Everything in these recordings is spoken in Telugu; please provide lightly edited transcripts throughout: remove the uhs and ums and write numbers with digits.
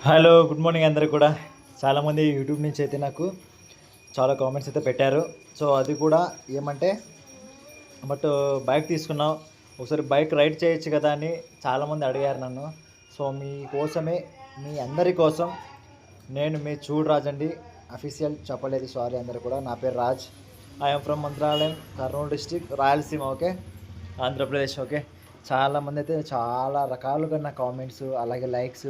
హలో, గుడ్ మార్నింగ్ అందరికి కూడా. చాలామంది యూట్యూబ్ నుంచి అయితే నాకు చాలా కామెంట్స్ అయితే పెట్టారు. సో అది కూడా ఏమంటే, బట్ బైక్ తీసుకున్నావు, ఒకసారి బైక్ రైడ్ చేయొచ్చు కదా అని చాలామంది అడిగారు నన్ను. సో మీకోసమే, మీ అందరి కోసం నేను మీ చూడు రాజ్ అండి. అఫీషియల్ చెప్పలేదు, సారీ అందరు కూడా. నా పేరు Raj. I'm from Mantralayam, Kurnool district, Rayalaseema. Okay, Andhra Pradesh. Okay, చాలామంది అయితే చాలా రకాలుగా నా కామెంట్స్ అలాగే లైక్స్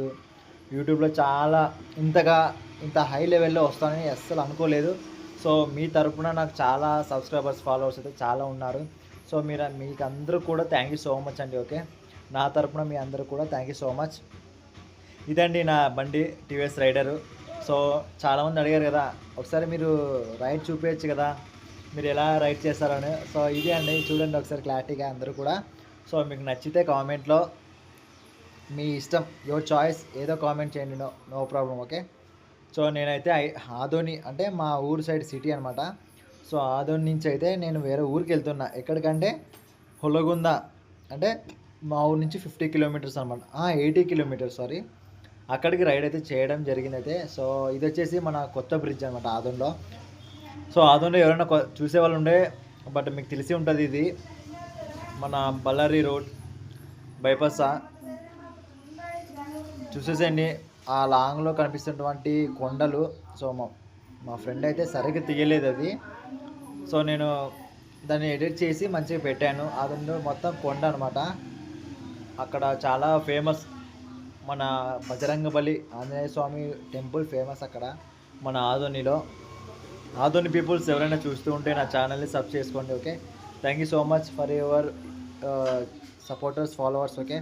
యూట్యూబ్లో చాలా ఇంత హై లెవెల్లో వస్తానని అస్సలు అనుకోలేదు. సో మీ తరపున నాకు చాలా సబ్స్క్రైబర్స్ ఫాలోవర్స్ అయితే చాలా ఉన్నారు. సో మీకు అందరూ కూడా థ్యాంక్ యూ సో మచ్ అండి. ఓకే, నా తరపున మీ అందరూ కూడా థ్యాంక్ యూ సో మచ్. ఇదండి నా బండి, టీవీఎస్ రైడరు. సో చాలామంది అడిగారు కదా, ఒకసారి మీరు రైడ్ చూపించచ్చు కదా, మీరు ఎలా రైడ్ చేస్తారని. సో ఇదే అండి, చూడండి ఒకసారి క్లారిటీగా అందరూ కూడా. సో మీకు నచ్చితే కామెంట్లో మీ ఇష్టం, యువర్ చాయిస్, ఏదో కామెంట్ చేయండి, నో ప్రాబ్లం. ఓకే, సో నేనైతే ఆదోని అంటే మా ఊరు సైడ్ సిటీ అనమాట. సో ఆదోని నుంచి అయితే నేను వేరే ఊరికి వెళ్తున్నా. ఎక్కడికంటే హొలగుంద, అంటే మా ఊరు నుంచి 50 కిలోమీటర్స్ అనమాట, 80 కిలోమీటర్స్ సారీ. అక్కడికి రైడ్ అయితే చేయడం జరిగింది అయితే. సో ఇది వచ్చేసి మన కొత్త బ్రిడ్జ్ అనమాట ఆదోన్లో. సో ఆదోన్లో ఎవరైనా చూసే వాళ్ళు ఉండే, బట్ మీకు తెలిసి ఉంటుంది, ఇది మన బళ్ళారి రోడ్ బైపాస్. చూసేసండి ఆ లాంగ్లో కనిపిస్తున్నటువంటి కొండలు. సో మా ఫ్రెండ్ అయితే సరిగ్గా తీయలేదు అది. సో నేను దాన్ని ఎడిట్ చేసి మంచిగా పెట్టాను. అది మొత్తం కొండ అనమాట. అక్కడ చాలా ఫేమస్ మన బజరంగబలి ఆంజనేయ స్వామి టెంపుల్ ఫేమస్ అక్కడ మన ఆదోనిలో. ఆదోని పీపుల్స్ ఎవరైనా చూస్తూ ఉంటే నా ఛానల్ని సబ్ చేసుకోండి. Okay, thank you so much for your supporters, followers. Okay,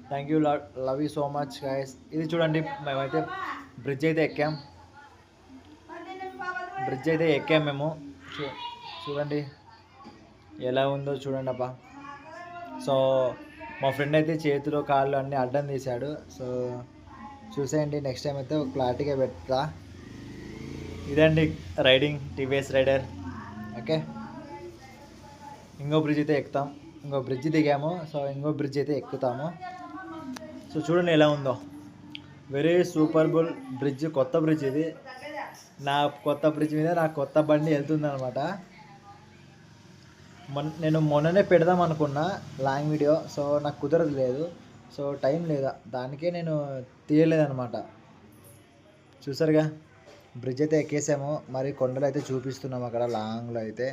thank you, love you so much guys. ఇది చూడండి, మేమైతే బ్రిడ్జ్ అయితే ఎక్కాం మేము. చూడండి ఎలా ఉందో చూడండి అబ్బా. సో మా ఫ్రెండ్ అయితే చేతులు కాళ్ళు అన్నీ అడ్డం తీశాడు. సో చూసేయండి, నెక్స్ట్ టైం అయితే క్లారిటీగా పెడతా. ఇదండి రైడింగ్, టీవీఎస్ రైడర్. ఓకే, ఇంకో బ్రిడ్జ్ అయితే ఎక్కుతాం, ఇంకో బ్రిడ్జ్ దిగాము. సో ఇంకో బ్రిడ్జ్ అయితే ఎక్కుతాము. సో చూడండి ఎలా ఉందో, వెరీ సూపర్బుల్ బ్రిడ్జ్, కొత్త బ్రిడ్జ్ ఇది. నా కొత్త బ్రిడ్జ్ మీద నా కొత్త బండి వెళ్తుంది అనమాట. నేను మొన్ననే పెడదాం అనుకున్నా లాంగ్ వీడియో. సో నాకు కుదరదు లేదు, సో టైం లేదా, దానికే నేను తీయలేదనమాట. చూసారుగా, బ్రిడ్జ్ అయితే ఎక్కేసాము. మరి కొండలు అయితే చూపిస్తున్నాము అక్కడ లాంగ్లో అయితే.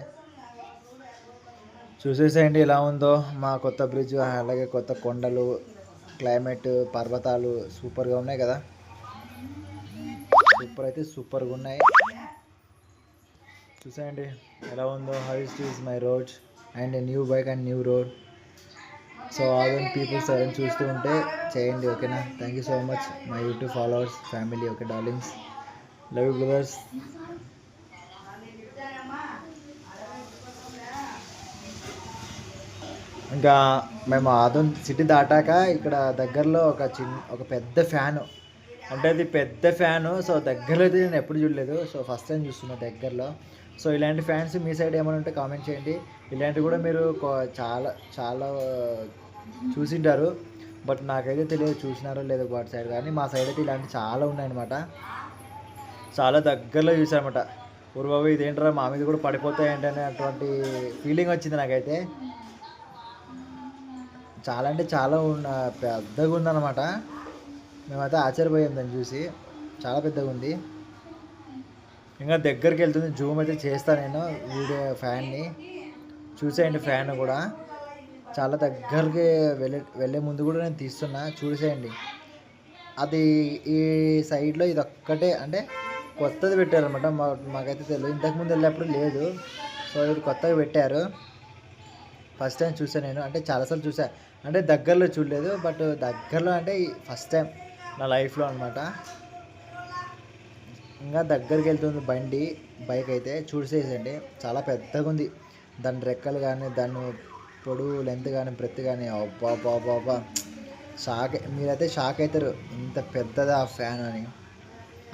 చూసేసేయండి ఎలా ఉందో మా కొత్త బ్రిడ్జ్, అలాగే కొత్త కొండలు, క్లైమేట్, పర్వతాలు సూపర్గా ఉన్నాయి కదా. సూపర్ అయితే సూపర్గా ఉన్నాయి. చూసేయండి ఎలా ఉందో. How is my road and new bike and new road. So all peoples ఎవరైనా చూస్తూ ఉంటే చేయండి. ఓకేనా, thank you so much my YouTube followers, family. Okay darlings, love you brothers. ఇంకా మేము ఆదోన్ సిటీ దాటాక ఇక్కడ దగ్గరలో ఒక పెద్ద ఫ్యాను, అంటే అది పెద్ద ఫ్యాను. సో దగ్గరలో అయితే నేను ఎప్పుడు చూడలేదు. సో ఫస్ట్ టైం చూస్తున్నా దగ్గరలో. సో ఇలాంటి ఫ్యాన్స్ మీ సైడ్ ఏమైనా ఉంటే కామెంట్ చేయండి. ఇలాంటివి కూడా మీరు చాలా చాలా చూసింటారు, బట్ నాకైతే తెలియదు చూసినారో లేదో వాటి సైడ్. కానీ మా సైడ్ అయితే ఇలాంటివి చాలా ఉన్నాయన్నమాట. చాలా దగ్గరలో చూసానమాట. ఊరు బాబు ఇదేంటారా మా మీద కూడా పడిపోతాయంటే అటువంటి ఫీలింగ్ వచ్చింది నాకైతే. చాలా అంటే చాలా పెద్దగా ఉందన్నమాట. మేమైతే ఆశ్చర్యపోయాం దాన్ని చూసి, చాలా పెద్దగా ఉంది. ఇంకా దగ్గరికి వెళ్తుంది, జూమ్ అయితే చేస్తాను నేను వీడియో ఫ్యాన్ని. చూసేయండి ఫ్యాన్ కూడా చాలా దగ్గరికి వెళ్ళే ముందు కూడా నేను తీస్తున్నా. చూసేయండి, అది ఈ సైడ్లో ఇది ఒక్కటే, అంటే కొత్తది పెట్టారనమాట. మాకైతే తెలియదు, ఇంతకుముందు వెళ్ళినప్పుడు లేదు. సో ఇది కొత్తగా పెట్టారు, ఫస్ట్ టైం చూసాను నేను. అంటే చాలాసార్లు చూసా, అంటే దగ్గరలో చూడలేదు, బట్ దగ్గరలో అంటే ఫస్ట్ టైం నా లైఫ్లో అనమాట. ఇంకా దగ్గరికి వెళ్తుంది బైక్ అయితే. చూసేసండి చాలా పెద్దగా ఉంది. దాని రెక్కలు కానీ, దాని పొడవు, లెంత్ కానీ, బ్రెత్ కానీ, అబ్బా బాబా మీరైతే షాక్ అవుతారు, ఇంత పెద్దదా ఫ్యాన్ అని.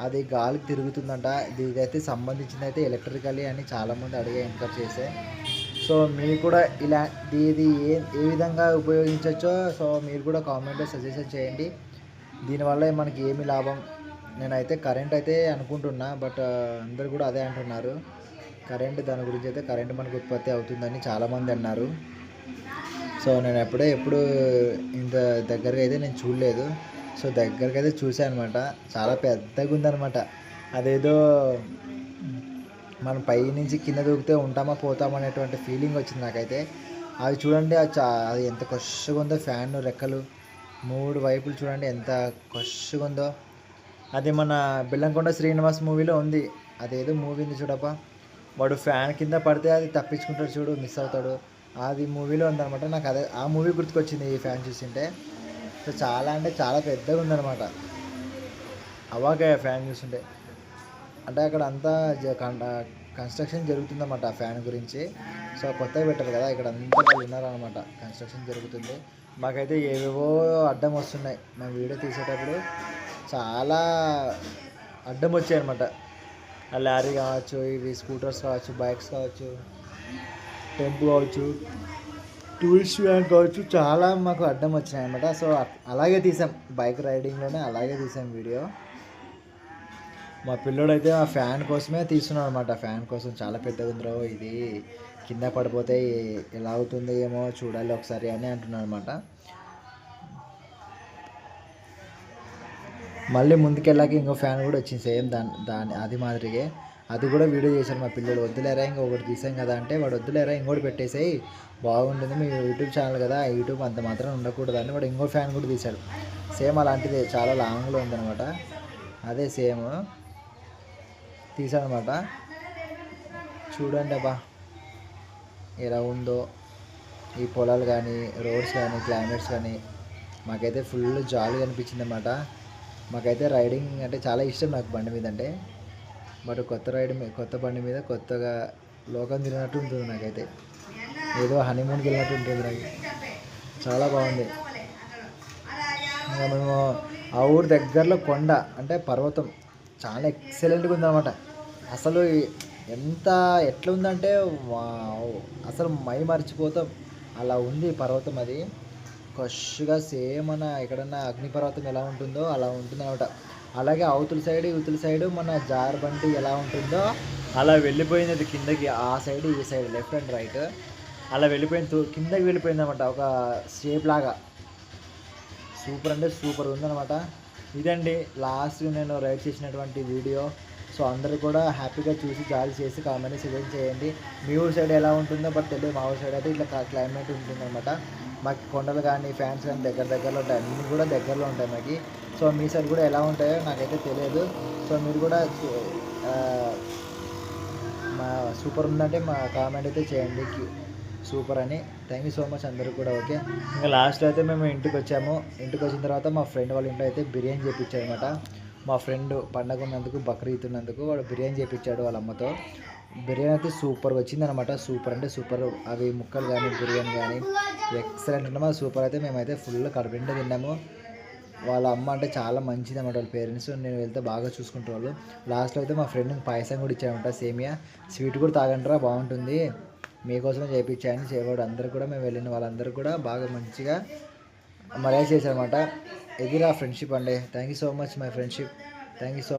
అది గాలికి తిరుగుతుందంట. దీనికైతే సంబంధించింది అయితే ఎలక్ట్రికల్లీ అని చాలామంది అడిగే ఎంకరేజ్ చేసే. సో మీరు కూడా ఇది ఏ విధంగా ఉపయోగించవచ్చో సో మీరు కూడా కామెంట్లో సజెషన్ చేయండి. దీనివల్ల మనకి ఏమి లాభం, నేనైతే కరెంట్ అయితే అనుకుంటున్నా, బట్ అందరు కూడా అదే అంటున్నారు. కరెంట్ దాని గురించి అయితే కరెంట్ మనకు ఉత్పత్తి అవుతుందని చాలామంది అన్నారు. సో నేను ఎప్పుడు ఇంత దగ్గరగా అయితే నేను చూడలేదు. సో దగ్గరగా అయితే చూసాను అనమాట. చాలా పెద్దగా ఉందన్నమాట. అదేదో మనం పై నుంచి కింద దూకితే ఉంటామా పోతామా అనేటువంటి ఫీలింగ్ వచ్చింది నాకైతే. అది చూడండి, అది ఎంత కొషగా ఉందో, ఫ్యాన్ రెక్కలు 3 వైపులు చూడండి ఎంత కొషగా ఉందో. అది మన బెల్లంకొండ శ్రీనివాస్ మూవీలో ఉంది. అదేదో మూవీ ఉంది చూడప్ప, వాడు ఫ్యాన్ కింద పడితే అది తప్పించుకుంటాడు చూడు, మిస్ అవుతాడు. అది మూవీలో ఉందన్నమాట. నాకు అదే ఆ మూవీ గుర్తుకొచ్చింది ఈ ఫ్యాన్ చూస్తుంటే. సో చాలా అంటే చాలా పెద్దగా ఉందన్నమాట. అవాగే ఫ్యాన్ చూస్తుంటే. అంటే అక్కడ అంతా కన్స్ట్రక్షన్ జరుగుతుందన్నమాట ఆ ఫ్యాన్ గురించి. సో కొత్తగా పెట్టారు కదా, ఇక్కడ అంతా వాళ్ళు ఉన్నారనమాట. కన్స్ట్రక్షన్ జరుగుతుంది. మాకైతే ఏవేవో అడ్డం వస్తున్నాయి. మేము వీడియో తీసేటప్పుడు చాలా అడ్డం వచ్చాయి అనమాట. ఆ లారీ కావచ్చు, ఇవి స్కూటర్స్ కావచ్చు, బైక్స్ కావచ్చు, టెంపో కావచ్చు, టూరిస్ట్ వ్యాన్ కావచ్చు, చాలా మాకు అడ్డం వచ్చినాయి అనమాట. సో అలాగే తీసాం, బైక్ రైడింగ్లోనే అలాగే తీసాం వీడియో. మా పిల్లోడైతే ఆ ఫ్యాన్ కోసమే తీస్తున్నాడు అనమాట. ఫ్యాన్ కోసం చాలా పెద్దగా ఉందిరో ఇది, కింద పడిపోతే ఎలా అవుతుంది ఏమో చూడాలి ఒకసారి అని అంటున్నాడు అనమాట. మళ్ళీ ముందుకెళ్ళాక ఇంకో ఫ్యాన్ కూడా వచ్చింది సేమ్ అది మాదిరిగే. అది కూడా వీడియో చేశారు మా పిల్లలు. వద్దులేరా ఇంకొకటి తీసాం కదా అంటే, వాడు వద్దులేరా ఇంకోటి పెట్టేసాయి బాగుంటుంది, మీ యూట్యూబ్ ఛానల్ కదా, యూట్యూబ్ అంత మాత్రం ఉండకూడదు అని వాడు ఇంకో ఫ్యాన్ కూడా తీశాడు. సేమ్ అలాంటిదే, చాలా లాంగ్లో ఉందన్నమాట. అదే సేమ్ తీసాడనమాట. చూడండి అబ్బా ఎలా ఉందో ఈ పొలాలు కానీ, రోడ్స్ కానీ, క్లైమేట్స్ కానీ. మాకైతే ఫుల్ జాలీగా అనిపించింది అన్నమాట. మాకైతే రైడింగ్ అంటే చాలా ఇష్టం నాకు, బండి మీద అంటే. బట్ కొత్త బండి మీద కొత్తగా లోకం తిరిగినట్టు ఉంటుంది నాకైతే. ఏదో హనీమూన్కి వెళ్ళినట్టు ఉంటుంది నాకు. చాలా బాగుంది. ఇంకా మేము ఆ ఊరు దగ్గరలో కొండ అంటే పర్వతం చాలా ఎక్సలెంట్గా ఉందన్నమాట. అసలు ఎట్లా ఉందంటే అసలు మై మర్చిపోతాం అలా ఉంది పర్వతం. అది ఫ్రెష్గా సేమ్ మన ఎక్కడన్నా అగ్నిపర్వతం ఎలా ఉంటుందో అలా ఉంటుంది అనమాట. అలాగే ఇవతల సైడు మన జారబండి ఎలా ఉంటుందో అలా వెళ్ళిపోయింది అది కిందకి. ఆ సైడ్ ఈ సైడ్ లెఫ్ట్ అండ్ రైట్ అలా వెళ్ళిపోయింది, కిందకి వెళ్ళిపోయింది అనమాట, ఒక షేప్ లాగా. సూపర్ అంటే సూపర్ ఉందనమాట. ఇదండి లాస్ట్ నేను రైడ్ చేసినటువంటి వీడియో. సో అందరూ కూడా హ్యాపీగా చూసి జాలి చేసి కామెంట్ సజెస్ట్ చేయండి. మీ ఊరు సైడ్ ఎలా ఉంటుందో బట్ తెలియదు. మా ఊరు సైడ్ అయితే ఇట్లా క్లైమేట్ ఉంటుందన్నమాట. మాకు కొండలు కానీ ఫ్యాన్స్ కానీ దగ్గరలో ఉంటాయి, అన్నీ కూడా దగ్గరలో ఉంటాయి మాకు. సో మీ సైడ్ కూడా ఎలా ఉంటాయో నాకైతే తెలియదు. సో మీరు కూడా మా సూపర్ ఉందంటే మా కామెంట్ అయితే చేయండి సూపర్ అని. థ్యాంక్ యూ సో మచ్ అందరూ కూడా. ఓకే, ఇంకా లాస్ట్లో అయితే మేము ఇంటికి వచ్చాము. ఇంటికి వచ్చిన తర్వాత మా ఫ్రెండ్ వాళ్ళ ఇంట్లో అయితే బిర్యానీ చేయించాడు అనమాట. మా ఫ్రెండ్ పండగ ఉన్నందుకు, బక్రీద్ ఉన్నందుకు వాడు బిర్యానీ చేయించాడు వాళ్ళ అమ్మతో. బిర్యానీ అయితే సూపర్గా వచ్చిందనమాట. సూపర్ అంటే సూపర్. అవి ముక్కలు కానీ బిర్యానీ కానీ ఎక్సలెంట్ అనమాట. సూపర్ అయితే మేమైతే ఫుల్ కడుపునిండా తిన్నాము. వాళ్ళ అమ్మ అంటే చాలా మంచిది అనమాట, వాళ్ళ పేరెంట్స్. నేను వెళ్తే బాగా చూసుకుంటారు వాళ్ళు. లాస్ట్లో అయితే మా ఫ్రెండ్కి పాయసం కూడా ఇచ్చామంట, సేమియా స్వీట్ కూడా తాగంటారా బాగుంటుంది, మీకోసమే చేయించాయని చేవాడు. అందరూ కూడా మేము వెళ్ళిన వాళ్ళందరూ కూడా బాగా మంచిగా మర్యాద చేశారనమాట. ఎదిరా ఫ్రెండ్షిప్ అండి. Thank you so much my friendship. Thank you so